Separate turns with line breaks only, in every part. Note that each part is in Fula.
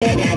Lapo.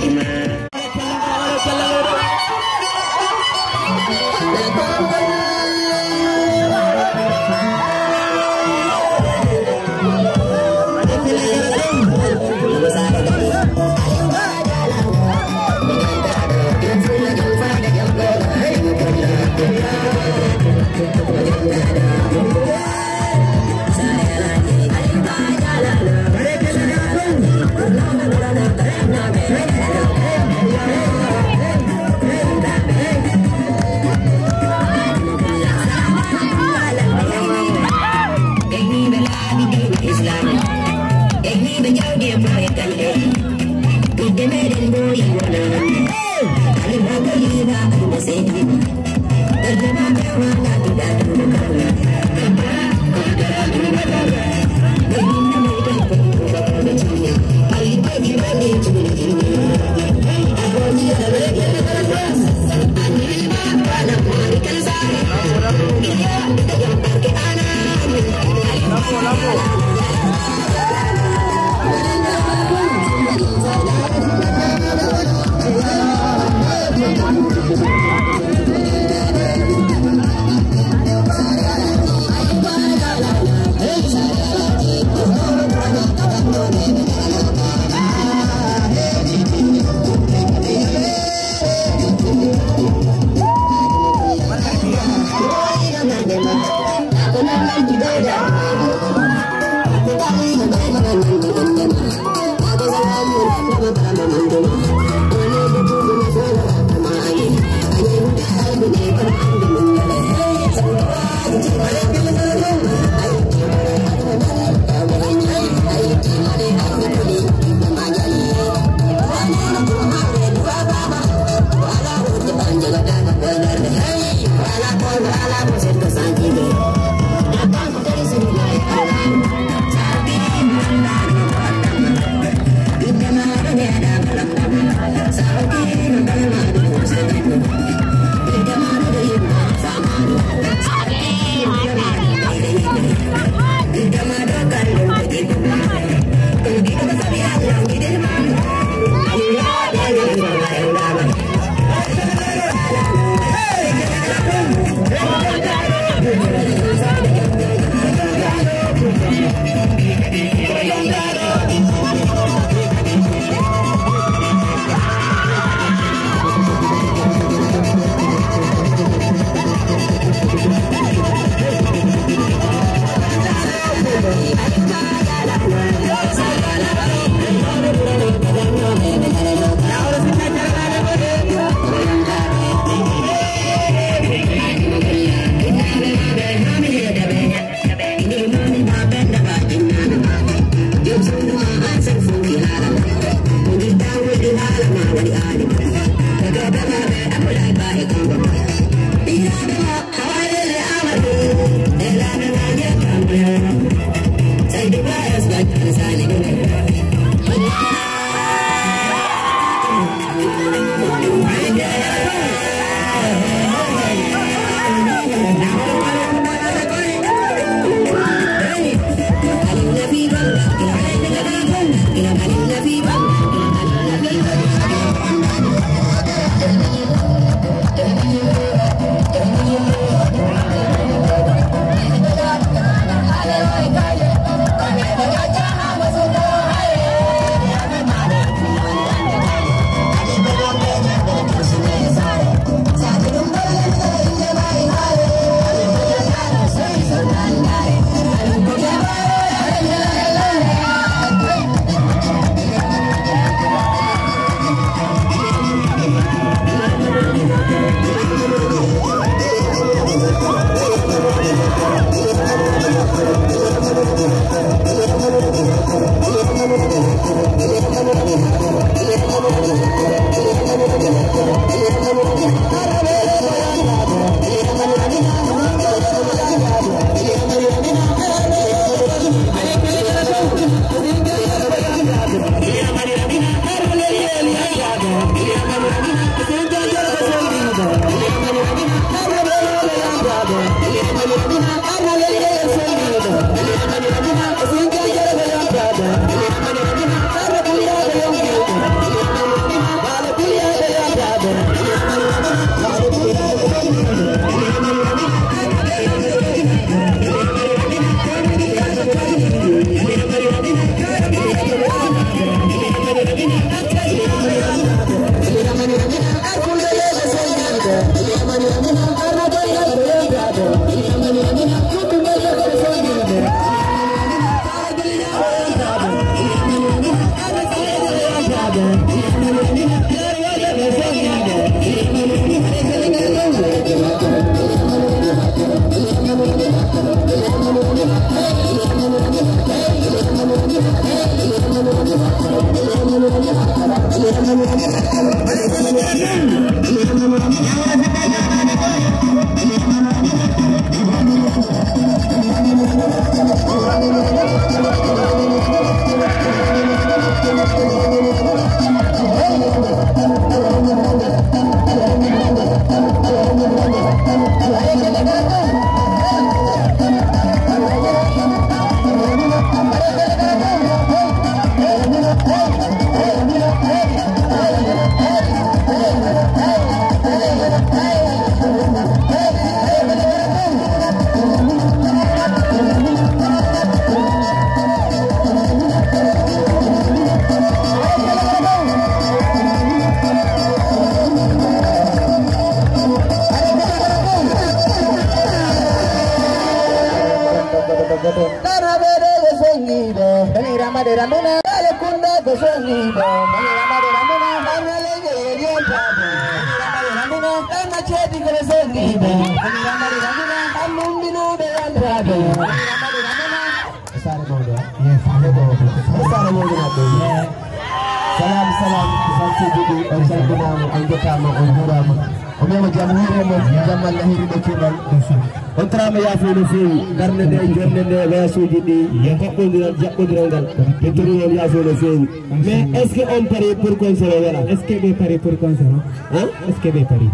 Mais est-ce qu'on parie pour conserver? Est-ce que vous pariez pour conserver? Hein? Est-ce que vous pariez?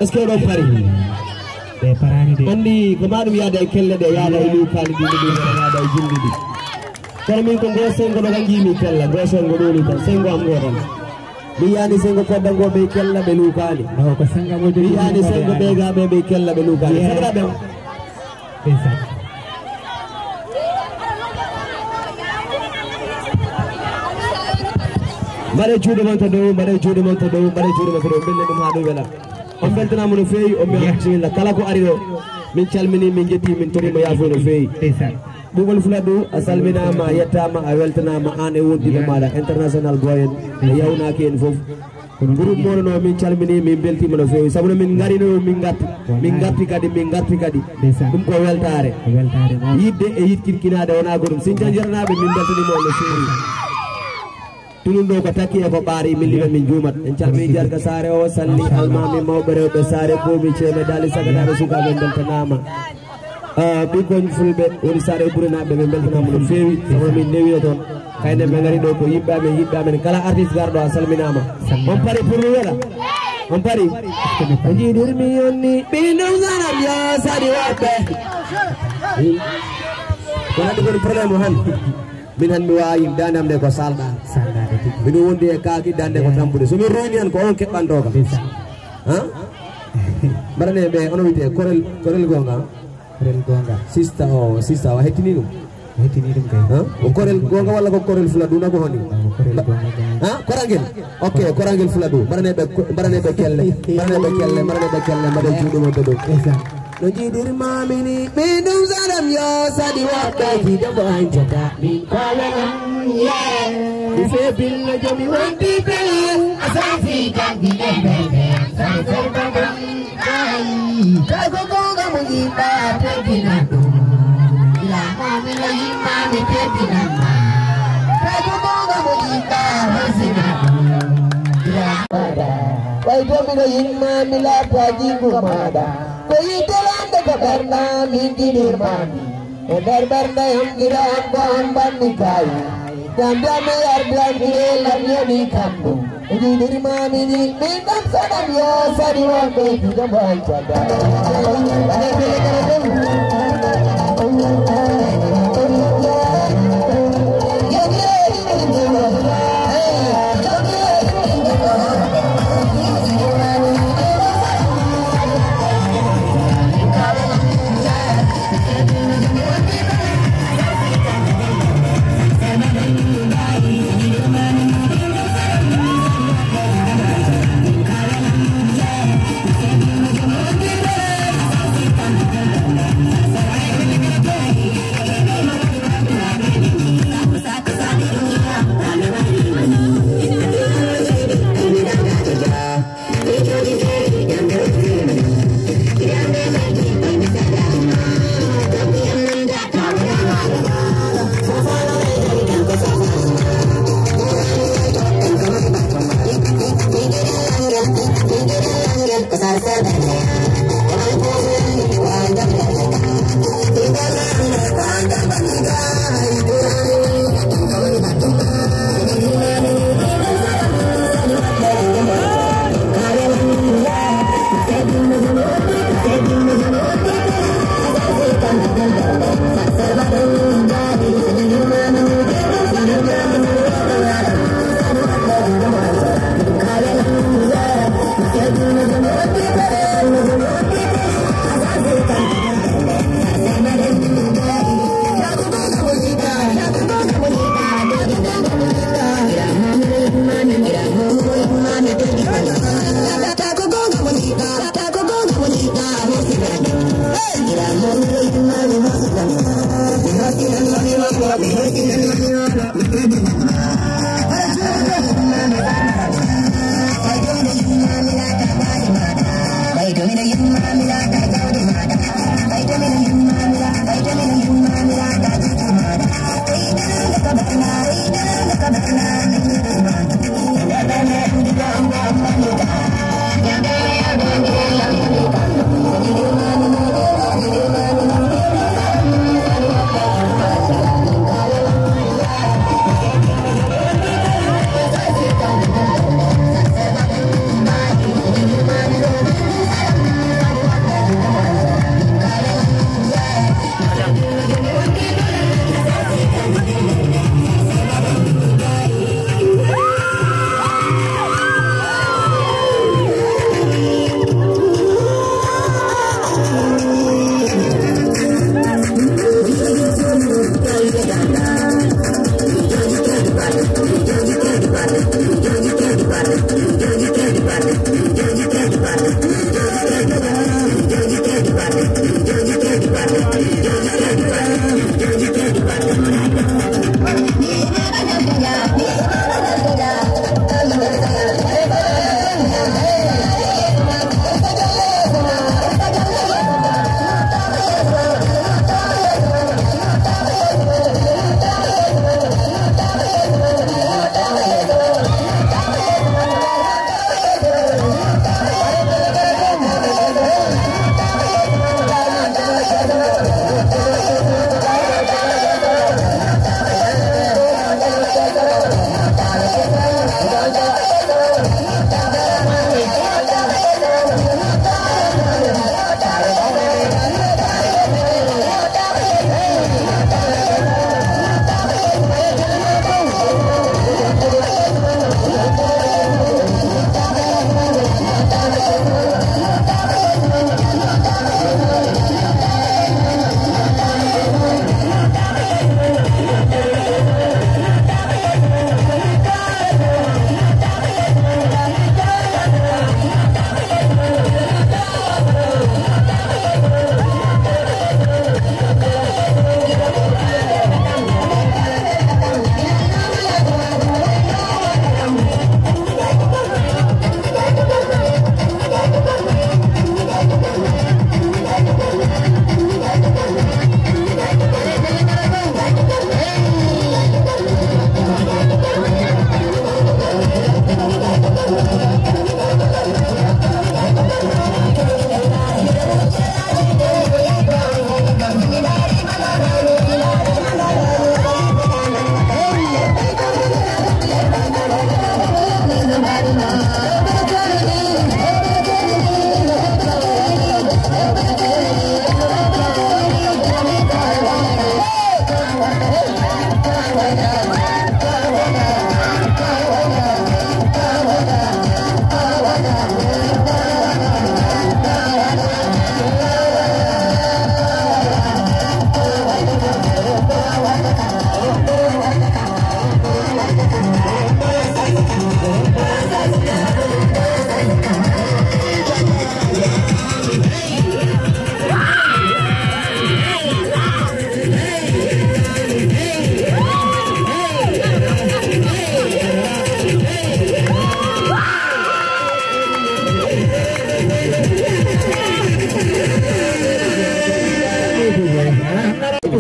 Est-ce que vous pariez? On dit comment il y a des kelles de yada ilu kali di yada jindi di. Kalau minko gosengo no gangi mi kella gosengo dulu kan sengo amgoran. Biyani sengo kodango be kella be lukani. No ko senga mo biyani sengo be ga be kella be lukani. Sabra be. Pensa. Bare jude monta do, bare jude monta do, bare jude monta do belle dum hadu wala. On beltana mo no feyi o mi bismillah kala ko ari do min calmini min jetti min tori mo yafo no feyi. Pensa. Bugol fuladu asalmina ma yettama a weltanama an e wondiɓe maɗa international goyen e yawnaki en foof groupe mono no min calmini min beltima no fewi sabu no min garino min garti kadi ɗum ko weltare yidde e yitkirkinade wona goɗum sin janjiranaɓe min beltanimo no fewi tunum ɗo ko takki e ko ɓaari min liɓe min juumat en calmini jarga sare o salli almami mawɓe rewɓe sare bomi ceeme dali sagadaɓe sukaɓe beltanama bikon fulbe woni sare burinaɓe ɓe beltanama no fewi sabu min newi toon kayne ɓe gari ɗo ko yiɓɓe amen kala artiste garɗo a salminama on pari pour mi weɗa on pari o jiiɗirmi yonni ɓinɗum sanam yo saɗi woɓɓe wonande koni probléme o han min han mi wawi dandam nde ko salɗa miɗo wondi e kaaki dande ko tampude somin rewni han ko on keɓɓantoka mbaɗane ɓe ono wiyete korel gonga sista o hettini ɗum kay o korel gonga walla ko korel fuladu na ko honi korangel ok korangel fuladu mbaɗane ɓe kelle mbaɗe juuɗumo to ɗum no jiiɗirmami ni min ɗum saɗam yo saɗi woɓɓe hiɗo ko han jota min kolenam mi febilla jomi wonti ɓe a safi jangguiɗe ɓeɓe saɗoɓaɗam kay ko gonga mo yiɗɗa teddina ɗum ilamamino yimmami teddinanma kay ko gonga mo yiɗɗa hosina ɗum ilammaɗa way tomino yimmami laata jingu maɗa ko yittelande ko ɓerɗa min jiɗirmami e nder ɓerɗa yam giɗam ko on banni kayi jambiyami yardiyamire lamyoni kamɗum e jiɗirmami ni min ɗam saɗam yo saɗi wonɓe jiɗo mo an cada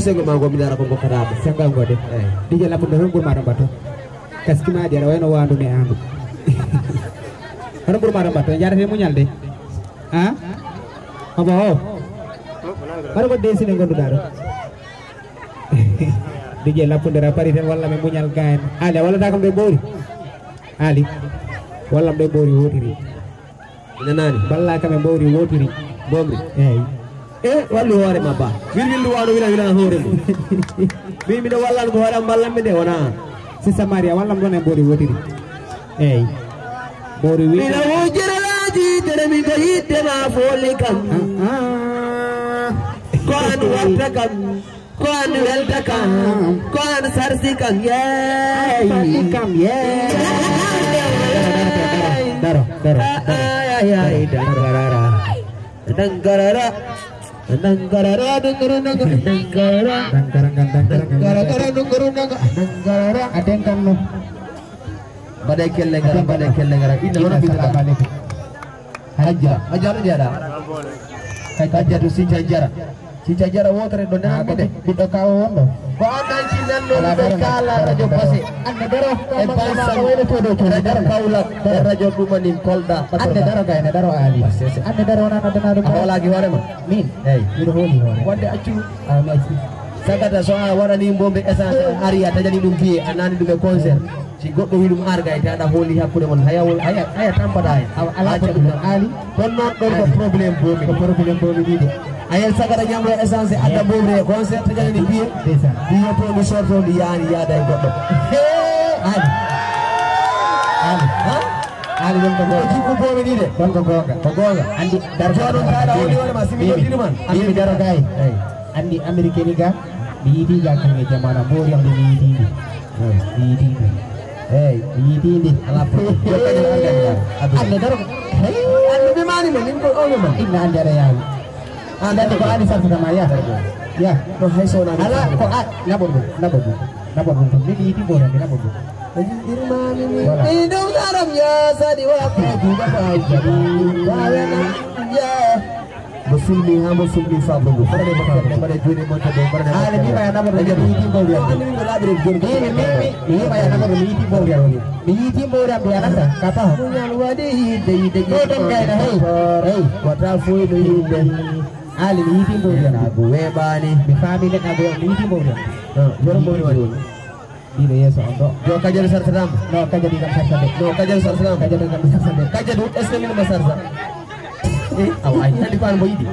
Sego mango midara ko bokaraba
sanga ngode di jala ko do mara bato kaskima jara wayno wandu ne andu hono mara bato jara fe munyal de ha abo mara ko desi ne gondu daro di jala ko dara pari ten walla me munyal gaen ali walla takam de bori ali walla de bori wotiri
nanani
balla kam bori wotiri
bomri wallu hore mabba willu wano wila hore mi do wallan ko hore ballam mi de wona
si samaria wallam don e bori wotiri bori wi
ina wujira laji tere mi ko yitte ma foli kam ko an warta kam ko an welta kam ko an sarsi kam
daro
danggarara Nanggarara
adeng kamu
badai kelengara ini orang bicara hajar jara hajar tu si jara water dona kade kita kau ono badan cinan dona kala rajo pasi anda daro bangsa wele todo daro kaulat rajo dumanin kolda
anda daro kaya daro ali anda daro nana daro
apa lagi wara mah
min
biru holi wande acu sagata soa wara ni bombe essence ari ata jadi dum biye anani dum concert si goddo wi dum arga ite ada holi hakkude mon haya tampada ala ali don non do problem bombe didi ayel sagata nyamre essence ada bombe concert jadi ni biye biye to mi sorto di yani yada e goddo ali ali don ko ko bombe didi don ko goga andi dar jodon tada holi wala masimi do didi man andi daro gay
andi Amerika ni ga di jangan ke jamana bor yang di
ala pro anda daro anda be mani men ko ono man
inna anda ya anda to ko ani sarta maya ya
to hay so na
ala ko nabor ni di bor yang nabor
irmani ni indum daram ya sadi wa ko juga baik jadi bayana ya Bufilmi hamba filmi fabro pada dia bakal pada jual ni monta dong pada dia
ni bayar nama dia miti bol dia
ni nggak ada gol
ni bayar nama dia miti bol dia miti bol dia biar apa kata
punya luar deh
dong kaya hey
water full deh
ali miti bol dia
gue bani
di family nak ada miti bol dia
jorong bol
Dile yeso ondo.
Yo kajal sarsaram.
No kaja di sarsa de.
No kajal sarsaram.
Kaja di sarsa de.
Kajal du est-ce que min masarsa? Aw ay tandi pan bo yidi.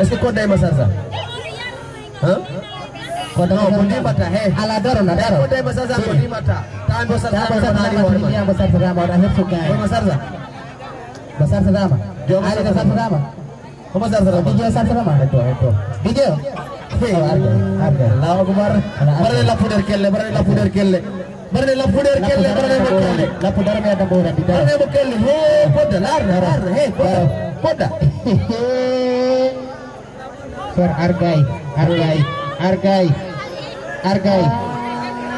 Est-ce que ko day masarsa? Hein? Ko no ko di mata he.
Ala doro na daro.
Ko day masarsa ko di mata. Tan bo sarsa
Besar sama dia besar sama orang hidup kan.
Ko masarsa.
Besar sama.
Jo
Ada besar sama.
Ko masarsa.
DJ besar sama. Itu. DJ. Harga.
Allahu akbar. Bare la puder kelle, bare la puder kelle. Bare la puder kelle, bare la kelle.
La puder me ada boran di dalam.
Bare mo kelle. He, poda lar, he, poda.
Sir hargai.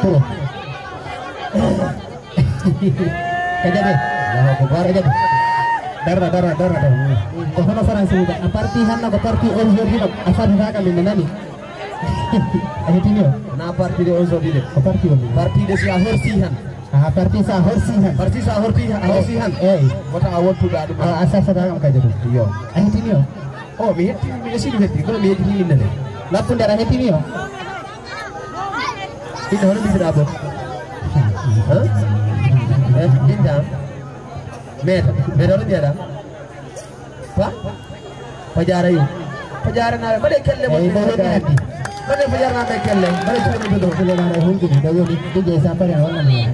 Tuh. Kaja deh. Allahu akbar aja deh. Darah. Kau sama orang sudah. Apartihan na parti onzor hidup. Asal dah kami menani. Akhirnya.
Na parti de onzor hidup.
Parti on.
Parti de si ahor sihan.
Parti sahur sihan.
Parti sahor sihan. Wata awot tu dah.
Asal dah kami kaja deh. Yo. Akhirnya.
Oh, mi sih heti. Kalau mi heti ini nih.
Lapun darah akhirnya.
Ini orang bisa dapat. Hah? Bintang. Med orang dia dah. Apa? Pajara yuk. Pajara na. Bade kelle mo. Bade pajara na kelle. Bade cuma betul.
Kelle na hundu. Dayo di jasa apa ya orang ni.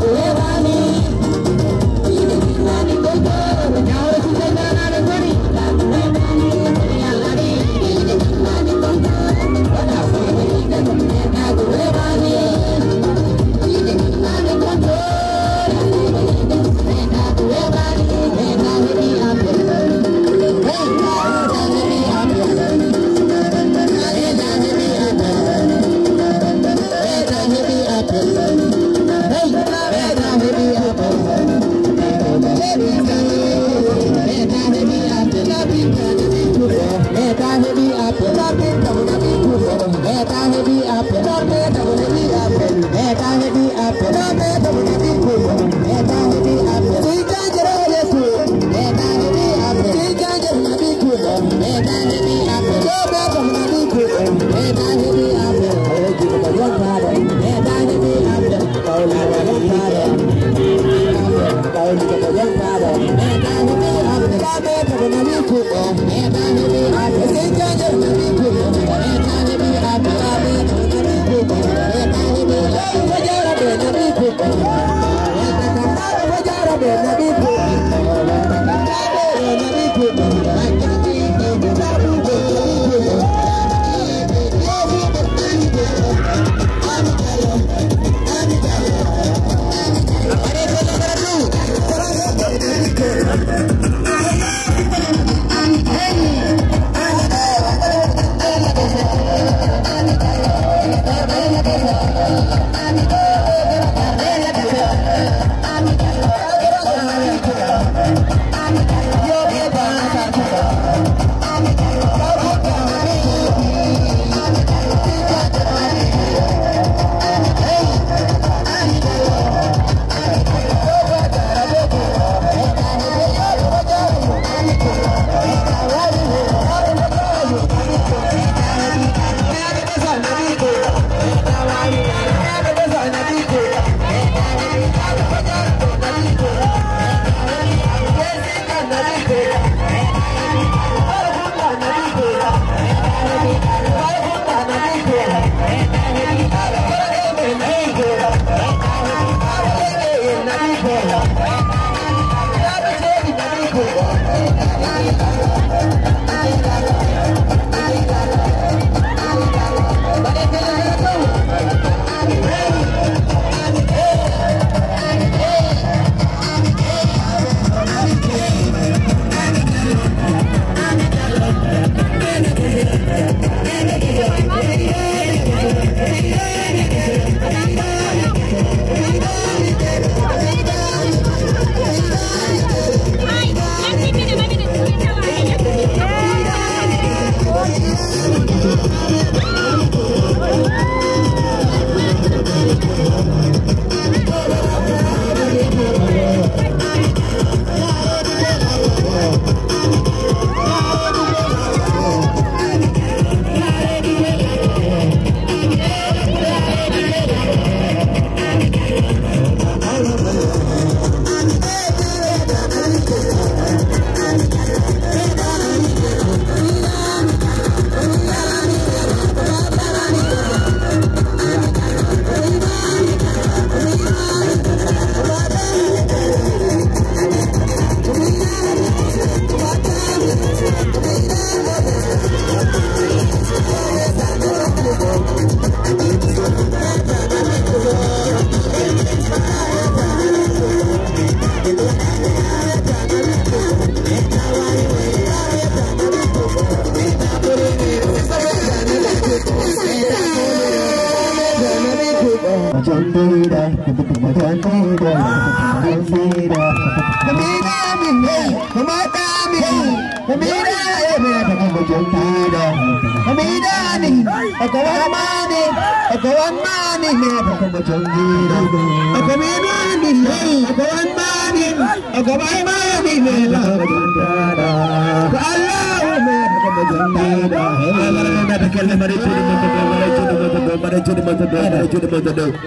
Gue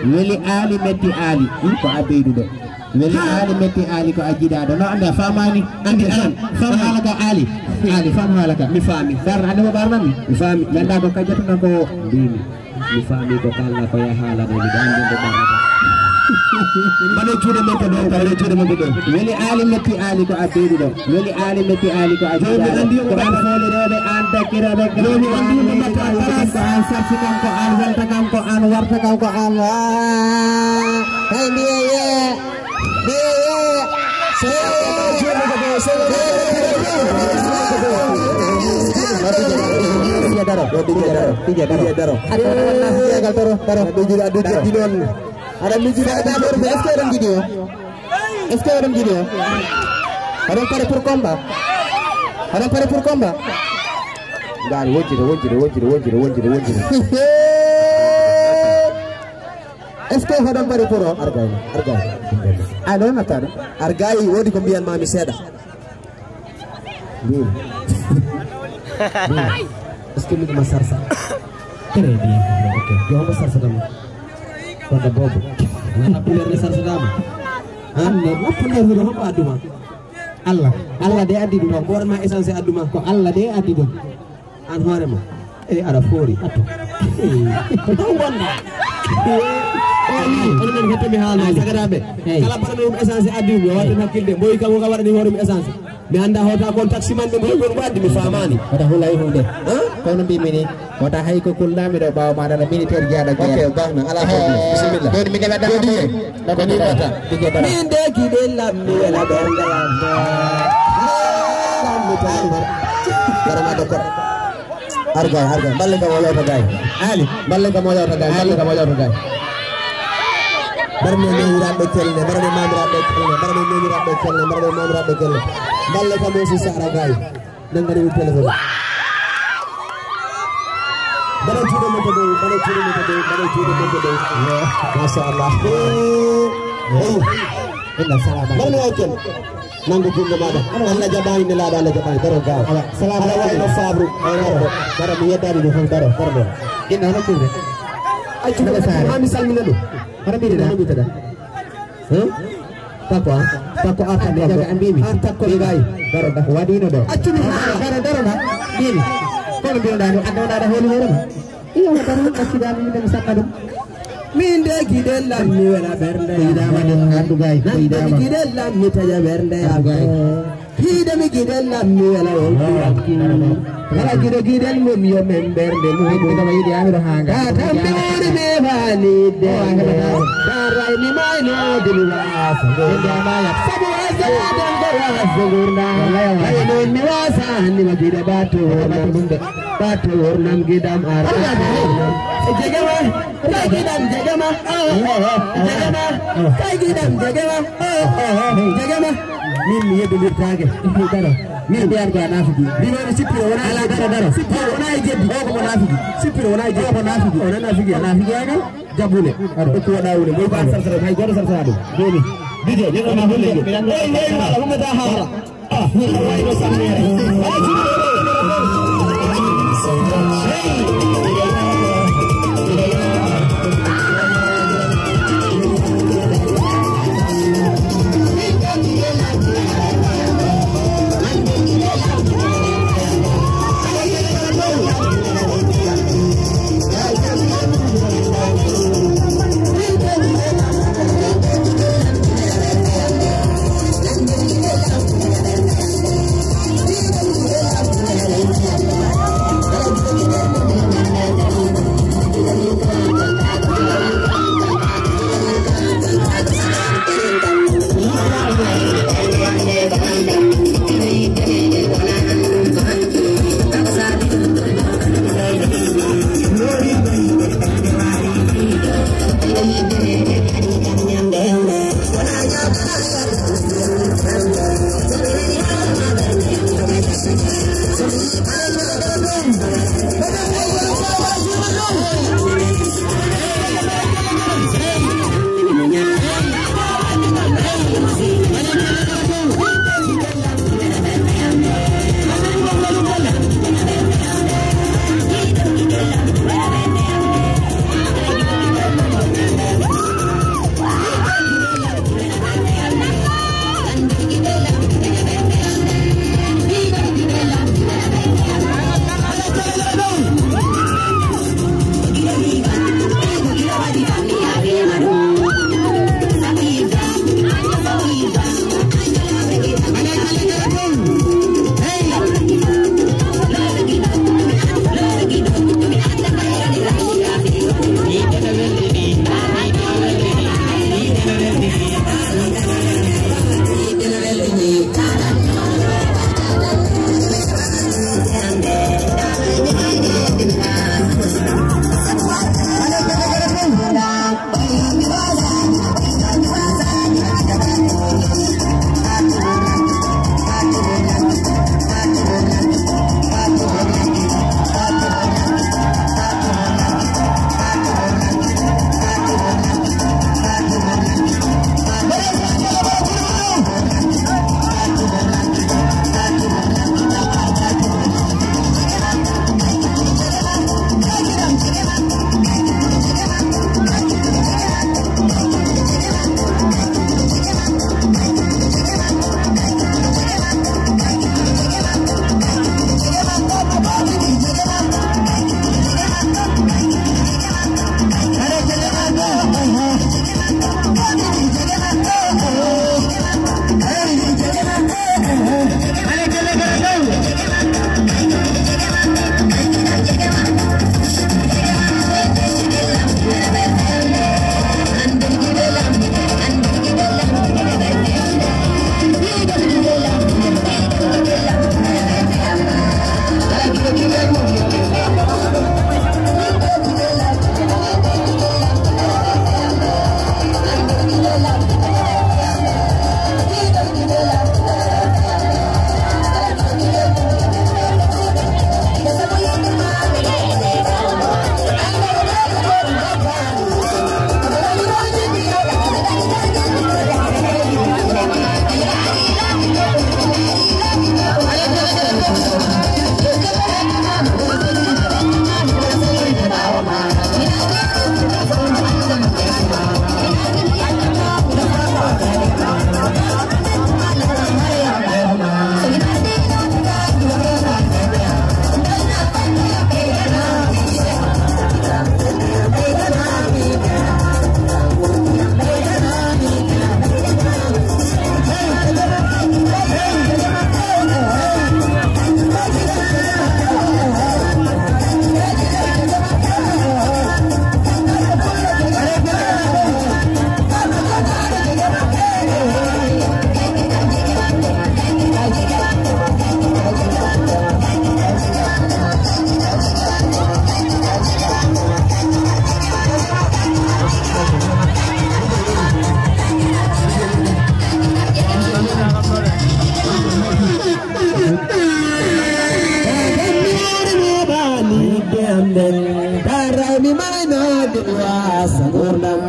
Weli Ali meti Ali ko abedu do weli Ali meti Ali ko ajida do no anda famani andi an famala ka Ali famala ka mi fami dar anda barnan mi fami nanda ko kajata ko dini mi fami ko kala ko ya hala do dande do barna mane jude meti do kala jude meti do weli Ali meti Ali ko abedu do weli Ali meti Ali ko ajida ko an fole do be anda kira be gani andi do mata an saksikan ko an weltakam ko an wartakam ko an hey dia Eske hodon bari puro argai ado nata argai wodi ko biyan mami seda bil eske mi masarsa tere dia oke yo masarsa dama pada bobo na puler ni sarsa dama anne mo puler do ko aduma Allah de adi do ko ma essence aduma ko Allah de adi do an horema ada fori ato ko taw wonda onon hete mi haala sagarabe kala parano essence addu wadi hakkilde boy kam ko warani horum essence mi anda hota kon taxi man be boy gon waddi mi famani wata hulay hunde kono bi mini wata hay ko kullami do baw ma dana militaire jaada okay baxna ala hawla bismillah do mi gala dama ko ni bata dige dara min de ki de lammi wala bernda lammi tan dara do ko harga balle ka wala tagay ali balle ka moyo tagay barne ne yirabe telle barne mamirabe telle balle ka mosi sara gay dangari telephone bare jude mo do masyaallah inna salama barne wakel nangu jungo mada Allah jabay ne la dala jabay daro ga salamu alaykum sabru daro mi yedani do hon daro inna hono kude ay jude sare ma misal mi nadu para mi tada tako apa dia jaga ambibi tako gay daro da wadino do accu daro na dini kono bi ndado ada holu holu iya daro accu da mi dem sakadum min de gidel lam mi wala bernde idama de andu gay idama gidel lam mi taja bernde agay hide mi gidel lam mi wala won kala gidel mo mi yo men bernde mo ko dama yidi amiro hanga tambe me vali de darai mi mai no dilwa indama ya sabu azadan dara zugurna ay no mi wasa ni ma gide batu nam gidam ar jegama kay gidam jegama
min yeddodirtaake daro min biyar ko nafiki limani sippiro wona ala daro sippiro wona e jeddi o ko nafiki sippiro wona e jeddi ko nafiki o nafiki aga jabule o ko dawule moy ba sarsara hay goto sarsara dum doni dije ne ma holle e mala ko meta haara way do samere maina diwa sangurnam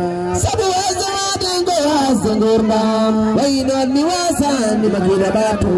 sabu azama dingo sangurnam waina niwasa ni magina batu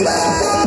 Bye.